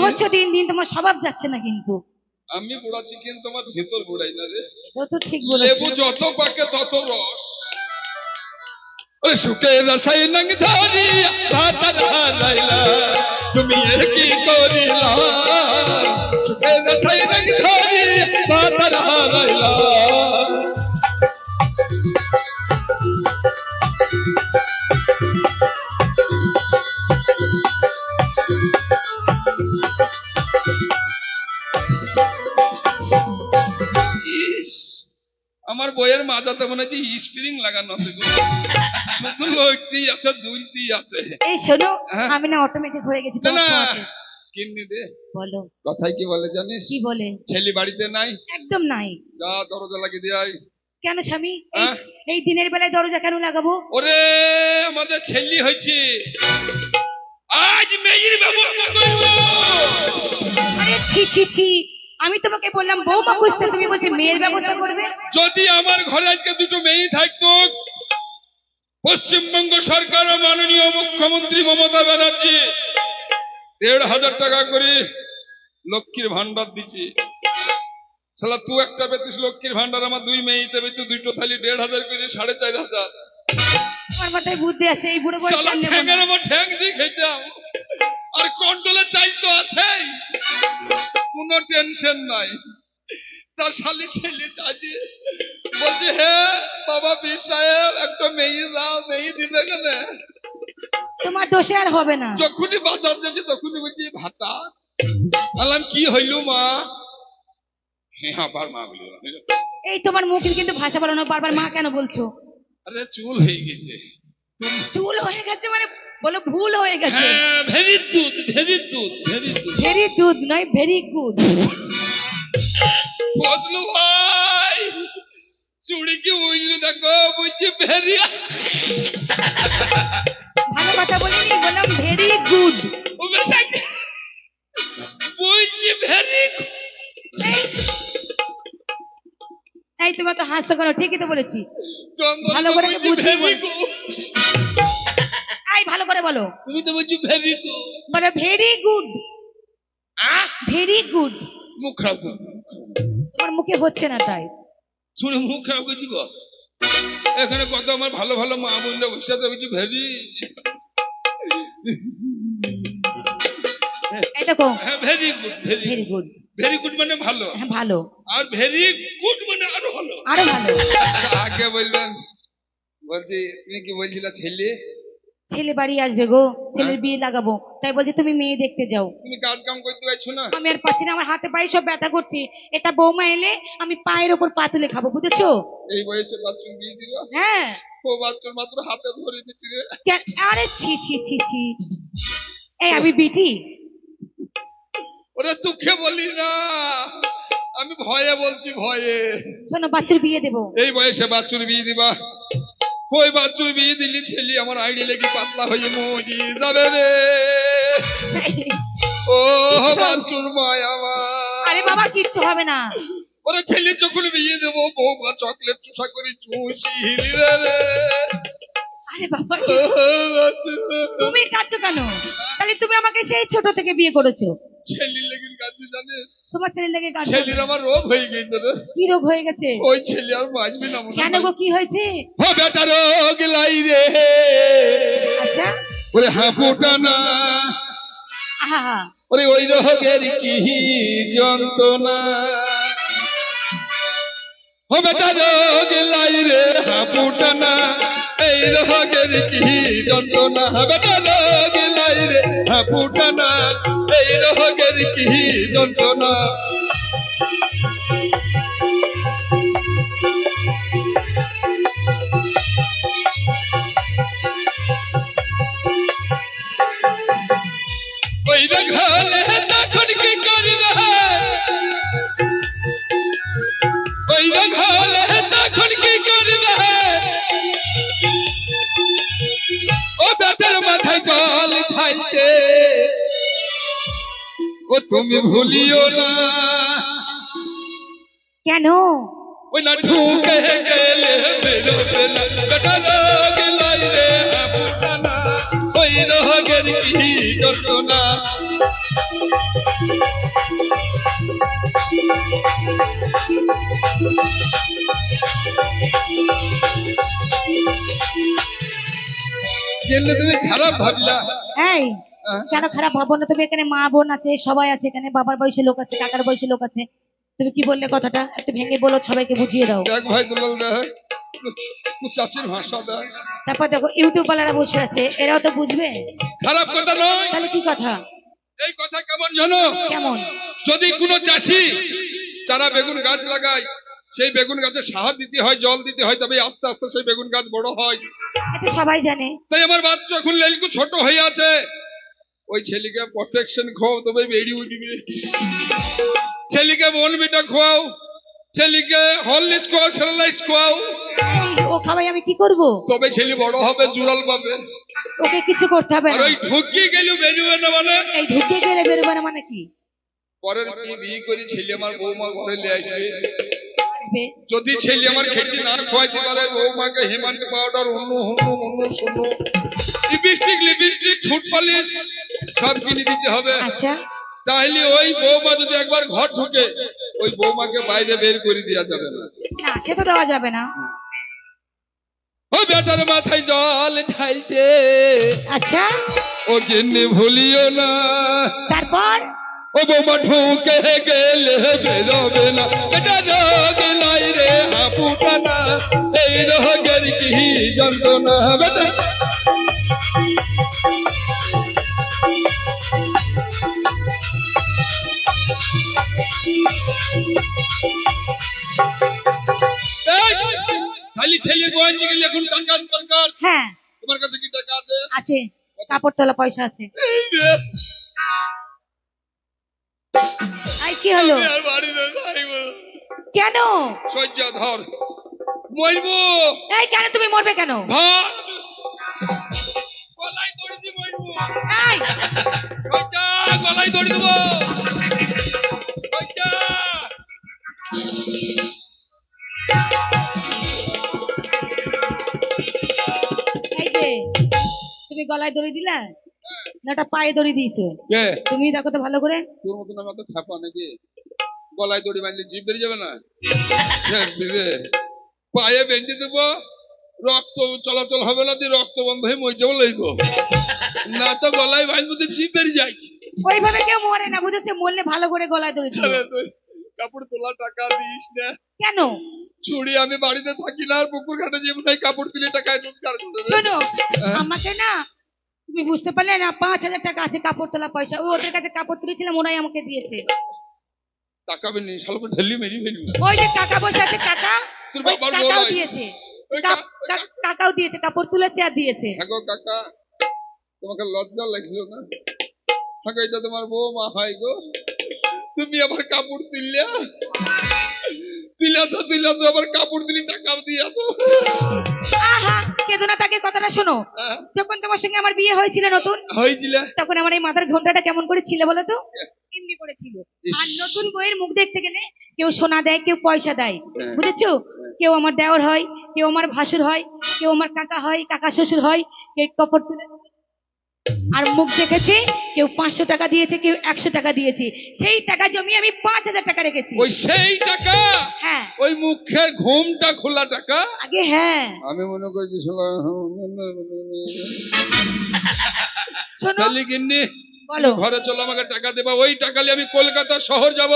হচ্ছ দিন দিন, তোমার স্বভাব যাচ্ছে না কিন্তু। আমি বুড়াচ্ছি কিন্তু তোমার ভেতর বুড়াই না রে। এটাও তো ঠিক লেবু বলেছো। যত পাকে তত রস। ওই সুখের রসাই নং ধরিয়া ভাতার হারাইলা, তুমি এ কি করিলা? সুখের রসাই নং ধরিয়া ভাতার হারাইলা। আমার বইয়ের মাজাতে মনে হচ্ছে স্প্রিং লাগানো আছে, শুধু লইতেই আছে, দুলতেই আছে। এই শোনো, আমি না অটোমেটিক হয়ে গেছি না তোমার না, ছোঁয়াতে। কিন্নি দে। বলো। কথাই কি বলে জানিস? কি বলে? ছেলে বাড়িতে নাই। একদম নাই। যা দরজা লাগিয়ে দিয়ে আয়। কেন স্বামী? এই দিনের বেলায় দরজা কেন লাগাবো? ওরে আমাদের ছেলে হয়েছে, আজ মেয়ের ব্যবস্থা করব। আরে ছি ছি ছি, আমি তোমাকে বললাম বৌমা খুঁজতে, তুমি বলছো মেয়ের ব্যবস্থা করবে। যদি আমার ঘরে আজকে দুটো মেয়ে থাকতো, পশ্চিমবঙ্গ সরকার ও মাননীয় মুখ্যমন্ত্রী মমতা ব্যানার্জি ১,৫০০ টাকা করে লক্ষ্মীর ভান্ডার দিচ্ছি। শালা তুই একটা পেতিস লক্ষ্মীর ভান্ডার, আমার দুই মেয়েতে পেতো দুটো থালি ১,৫০০ করে ৪,৫০০। আমার মাথায় বুদ্ধি আছে, এই বুড়ো বয়সে শালা আর নেবো ঠ্যাঙের না। আমার ঠ্যাং দিয়ে খেতাম, আর কন্ট্রোলে চাইল তো আছেই, কোনো টেনশন নাই। তার শালি ছেলে চাচি বলছে, হে বাবা পীর সাহেব একটা মেয়ে দাও, মেয়ে দিবে কেন? তোমার দোষে আর হবে না। যখনই বাজার যাচ্ছে তখনই বলছি ভাতা। বললাম কি হইল মা? হ্যাঁ আবার মা বলি। এই তোমার মুখে কিন্তু ভাষা বলো না, বারবার মা কেন বলছো? আরে চুল হয়ে গেছে। চুল হয়ে গেছে মানে বলো ভুল হয়ে গেছে। হ্যাঁ ভেরি দুধ, ভেরি দুধ, ভেরি দুধ। ভেরি দুধ নয়, ভেরি গুড। বুঝলো ভাই, চুড়ি কি বুঝলো? দেখো বুঝছি ভেরি। ভালো কথা বলিনি, বললাম ভেরি গুড। বুঝছি ভেরি। এই তোমাকে হাস্য করো, ঠিকই তো বলেছি। ভালো করে বুঝিয়ে বল। এই ভালো করে বলো। তুমি তো বলছি ভেরি গুড। বলো ভেরি গুড। Very good. মুখ খারাপ কর। তোমার মুখে হচ্ছে না তাই। শুনে মুখ খারাপ করছি গো। এখানে কত আমার ভালো ভালো মা বোনরা বসে আছে, বলছি ভেরি। এই দেখো, very good, very good. Very good মানে ভালো। হ্যাঁ ভালো। আর ভেরি গুড মানে আরো ভালো। আরো ভালো। আগে বলবেন। বলছি তুমি কি বলছিলা? ছেলে ছেলে বাড়ি আসবে গো, ছেলের বিয়ে লাগাবো, তাই বলছি তুমি মেয়ে দেখতে যাও। তুমি কাজ কাম করতে পারছো না? আমি আর পাচ্ছি না, আমার হাতে পায়ে সব ব্যথা করছে। এটা বৌমা এলে আমি পায়ের ওপর পা তুলে খাবো, বুঝেছো? এই বয়সে বাচ্চা বিয়ে দিল? হ্যাঁ। ও বাচ্চার মাত্র হাতে ধরে দিচ্ছি রে। আরে ছি ছি ছি ছি। এই আমি বিটি। ওরে দুঃখে বলি না, আমি ভয়ে বলছি, ভয়ে। শোনো, বাচ্চার বিয়ে দেবো। এই বয়সে বাচ্চুর বিয়ে দিবা? ওই বাচ্চুর বিয়ে দিলি ছেলে আমার আইডি লেগে পাতলা হয়ে মরি যাবে রে। ও বাচ্চুর মায় আমার। আরে বাবা কিচ্ছু হবে না। ওরে ছেলে যখন বিয়ে দেবো বৌমা চকলেট চুষা করে চুষি হিরে রে। আরে বাবা তুমি কাঁদছো কেন? তাহলে তুমি আমাকে সেই ছোট থেকে বিয়ে করেছো। ছেলির লেগে কাঁদছি জানিস? তোমার ছেলের লেগে কাঁদছো? ছেলির আমার রোগ হয়ে গেছে রে। কি রোগ হয়ে গেছে? ওই ছেলে আর বাঁচবে না। কেন গো, কি হয়েছে? ও বেটা রোগ লাই রে। আচ্ছা। ওরে হাঁপুটা না। আহা। ওরে ওই রোগের কি যন্ত্রণা। ও বেটা রোগ লাই রে হাঁপুটা না, এই রোগের কি যন্ত্রণা। বেটা রোগ লাই রে হাঁপুটা না, এই রোগের কি যন্ত্রণা। ওই রোগ হলে তখন কি করবে? ওই রোগ হলে তখন কি করবে? ও বেটার মাথায় জল খাইছে, ও তুমি ভুলিও না। কেন? ওই না ঢুকে গেলে বেরোবে না। বেটা রোগ লাই রে হাঁপুটা না, ওই রোগের কি যন্ত্রণা। গেলে তুমি খারাপ ভাবলা। এই কেন খারাপ ভাবো না? তুমি এখানে মা বোন আছে, সবাই আছে এখানে, বাবার বয়সী লোক আছে, কাকার বয়সী লোক আছে। তুমি কি বললে কথাটা একটু ভেঙে বলো, সবাইকে বুঝিয়ে দাও। দেখ ভাই দুলাল দেখ, তুই চাচির ভাষা দেখ। তারপর দেখো ইউটিউব ওয়ালারা বসে আছে, এরাও তো বুঝবে। খারাপ কথা নয়। তাহলে কি কথা? এই কথা কেমন জানো? কেমন? যদি কোনো চাষি চারা বেগুন গাছ লাগায়, সেই বেগুন গাছে সার দিতে হয়, জল দিতে হয়, তবে আস্তে আস্তে সেই বেগুন গাছ বড় হয়। এটা সবাই জানে। তাই আমার বাচ্চা এখন লেলকু ছোট হয়ে আছে, ওই ছেলেকে প্রোটেকশন খাও তবে বেরিয়ে উঠবে। ছেলেকে বনবিটা খাও, ছেলেকে হরলিক্স খাও, সেরেলাইক্স খাও, ও খাওয়াই আমি কি করব? তবে ছেলে বড় হবে, জুড়াল পাবে। ওকে কিছু করতে হবে আর না। ওই ঢুকিয়ে গেলে বেরিয়ে না মানে? এই ঢুকে গেলে বেরোবে না মানে কি? পরের বিয়ে করে ছেলে আমার বৌমা ঘরে নিয়ে আসবে। আসবে। যদি ছেলে আমার খেতে না খাওয়াইতে পারে, বৌমাকে হিমান্ত পাউডার, হুনু হুনু হুনু শুনু, লিপস্টিক ঠোঁট পালিশ সব কিনে দিতে হবে। আচ্ছা। তাহলে ওই বৌমা যদি একবার ঘর ঢুকে, ওই বৌমাকে বাইরে বের করে দেওয়া যাবে না। না সে তো দেওয়া যাবে না। ও বেটার মাথায় জল ঢালতে, আচ্ছা ও গিন্নি ভুলিও না। তারপর? ও বৌমা ঢুকে গেলে বেরোবে না। এটা রোগ লাই রে হাপুটানা, এই রোগের কি যন্ত্রণা বেটা। খালি ছেলে গোয়ান গেলে এখন টাকার দরকার। হ্যাঁ তোমার কাছে কি টাকা আছে? আছে, কাপড় তোলা পয়সা আছে। আই কি হলো? আর বাড়িতে যাইবো। কেন? সহ্য ধর, মরবো। এই কেন তুমি মরবে কেন? ধর, গলায় দড়ি দিয়ে মরবো। এই সহ্য, গলায় দড়ি দেবো। সহ্য। এই যে তুমি গলায় দড়ি দিলা না ওটা পায়ে দড়ি দিয়েছো? কে? তুমি দেখো তো ভালো করে। তোর মতন আমার তো খাপা নাকি? গলায় দড়ি বাঁধলে জিভ বেরিয়ে যাবে না? পায়ে বেঁধে দেবো, রক্ত চলাচল হবে না, দিয়ে রক্ত বন্ধ হয়ে মরে যাবো লইগো। না তো গলায় বাঁধবো তো জিভ বেরিয়ে যায়। ওইভাবে কেউ মরে না, বুঝেছো? মরলে ভালো করে গলায় দড়ি দিও। আরে তুই কাপড় তোলা টাকা দিস না কেন? ছুড়ি, আমি বাড়িতে থাকি না, আর পুকুর ঘাটে যে নাই কাপড় তুলে টাকায় রোজগার করে। শোনো আমাকে না, তুমি বুঝতে পারলে না, 5,000 টাকা আছে কাপড় তোলা পয়সা। ওদের কাছে কাপড় তুলেছিলাম, ওরাই আমাকে দিয়েছে। টাকাবে নি শালকে ঢেলি মেরি ফেলবি। ওই যে কাকা বসে আছে, কাকা তোর ওই বাবার কাকাও বলাই। দিয়েছে। ওই কাকাও দিয়েছে, কাপড় তুলেছে আর দিয়েছে। হ্যাঁ কাকা, তোমাকে লজ্জা লাগলো না? হ্যাঁ এটা তোমার বৌমা হয় গো, তুমি আবার কাপড় তুললা, তুলাছো আবার কাপড় দিলি, টাকা দিয়েছো। আহা কেদো না, তাকে কথাটা শোনো। যখন তোমার সঙ্গে আমার বিয়ে হয়েছিল নতুন, হয়েছিল তখন আমার এই মাথার ঘোমটাটা কেমন করে ছিল বলো তো? এমনি করেছিল। আর নতুন বইয়ের মুখ দেখতে গেলে কেউ সোনা দেয়, কেউ পয়সা দেয়, বুঝেছো? কেউ আমার দেওর হয়, কেউ আমার ভাসুর হয়, কেউ আমার কাকা হয়, কাকা শ্বশুর হয়, কেউ কাপড় তুলে। আর মুখ দেখেছে, কেউ 500 টাকা দিয়েছে, কেউ 100 টাকা দিয়েছে। সেই টাকা জমিয়ে আমি 5,000 টাকা রেখেছি। ওই সেই টাকা? হ্যাঁ। ওই মুখের ঘুমটা খোলা টাকা আগে? হ্যাঁ। আমি মনে করছি শোনো গিন্নি, বলো। ঘরে চলো, আমাকে টাকা দেবা। ওই টাকা নিয়ে আমি কলকাতা শহর যাব,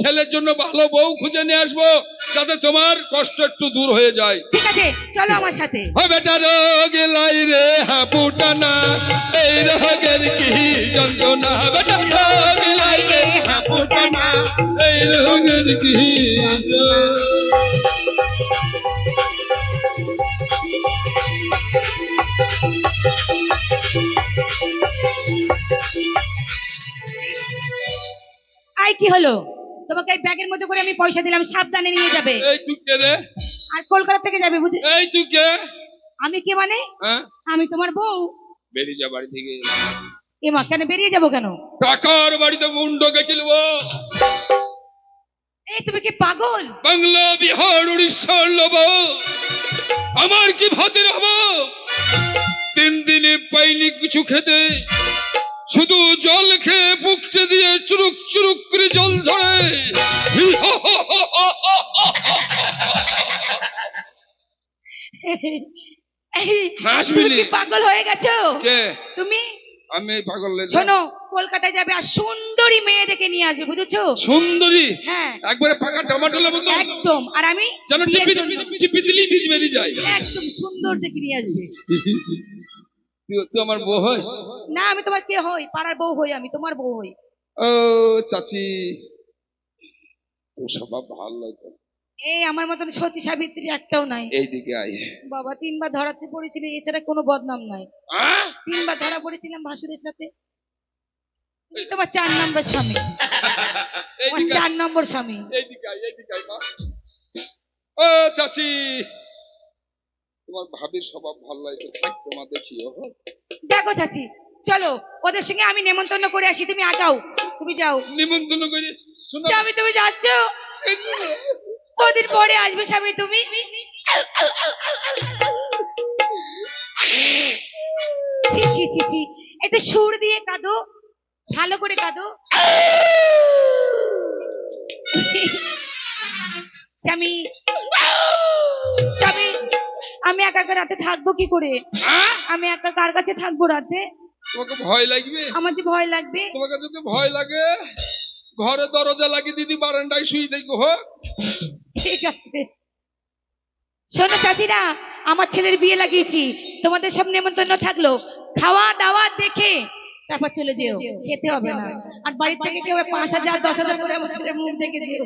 ছেলের জন্য ভালো বউ খুঁজে নিয়ে আসবো, যাতে তোমার কষ্ট একটু দূর হয়ে যায়। ঠিক আছে চলো আমার সাথে। ও বেটা রোগ লাই রে হাপুটানা, এই রোগের কি যন্ত্রণা। বেটা রোগ লাই রে হাপুটানা, এই রোগের কি আই কি হলো? তোমাকে এই ব্যাগের মধ্যে করে আমি পয়সা দিলাম, সাবধানে নিয়ে যাবে। এই তুই কে রে? আর কলকাতা থেকে যাবে বুঝি? এই তুই কে? আমি কে মানে? হ্যাঁ, আমি তোমার বউ। বেরিয়ে যা বাড়ি থেকে। এমা কেন বেরিয়ে যাবো কেন? কাকার বাড়িতে মুন্ড গেছিল। এই তুমি কি পাগল? বাংলা বিহার উড়িষ্যার লোব, আমার কি ভাতের হব? 3 দিনে পাইনি কিছু খেতে, শুধু জল খেয়ে বুকতে দিয়ে চুরুক আসবি তুমি নি? কি পাগল হয়ে গেছো? কে? তুমি আমি পাগল হয়ে শোনো, কলকাতায় যাবে আর সুন্দরী মেয়ে দেখে নিয়ে আসবে, বুঝেছো? সুন্দরী হ্যাঁ একবারে পাকা টমাটোলের মতো একদম। আর আমি যেন বিয়ের টিপি জন্য টিপি দিলেই বীজ বেরিয়ে যায়। একদম সুন্দর দেখে নিয়ে আসবে। তুই আমার বউ হস? না, আমি তোমার কে হই? পাড়ার বউ হই, আমি তোমার বউ হই। ও চাচি, তোর স্বভাব ভালো লাগে। এই আমার মতন সতী সাবিত্রী একটাও নাই। এইদিকে আয়। বাবা 3বার ধরাতে পড়েছিল, এছাড়া কোনো বদনাম নাই। আহ? 3বার ধরা পড়েছিলাম ভাসুরের সাথে। তুমি তোমার 4 নম্বর স্বামী, আমার এইদিকে 4 নম্বর স্বামী। এইদিকে আয়, এইদিকে আয় মা। ও চাচি, তোমার ভাবির স্বভাব ভালো লাগে, থাক তোমার দেখিও। দেখো চাচি, চলো ওদের সঙ্গে আমি নেমন্তন্ন করে আসি, তুমি আগাও, তুমি যাও। নিমন্ত্রণ করে শোনো। স্বামী তুমি যাচ্ছ? এই তো। কদিন পরে আসবে স্বামী তুমি? ছি ছি ছি ছি, একটু সুর দিয়ে কাঁদো, ভালো করে কাঁদো। স্বামী, স্বামী, আমি একা একা রাতে থাকবো কি করে? আহ? আমি একা কার কাছে থাকবো রাতে? তোমাকে ভয় লাগবে? আমার যে ভয় লাগবে। তোমাকে যদি ভয় লাগে ঘরে দরজা লাগিয়ে দিদি, বারান্দায় শুয়ে দেখবো। হ্যাঁ ঠিক আছে। শোনো চাচিরা, আমার ছেলের বিয়ে লাগিয়েছি, তোমাদের সব নেমন্তন্ন থাকলো, খাওয়া দাওয়া দেখে তারপর চলে যেও, খেতে হবে না। আর বাড়ির থেকে কেউ 5,000 10,000 করে আমার ছেলের মুখ দেখে যেও।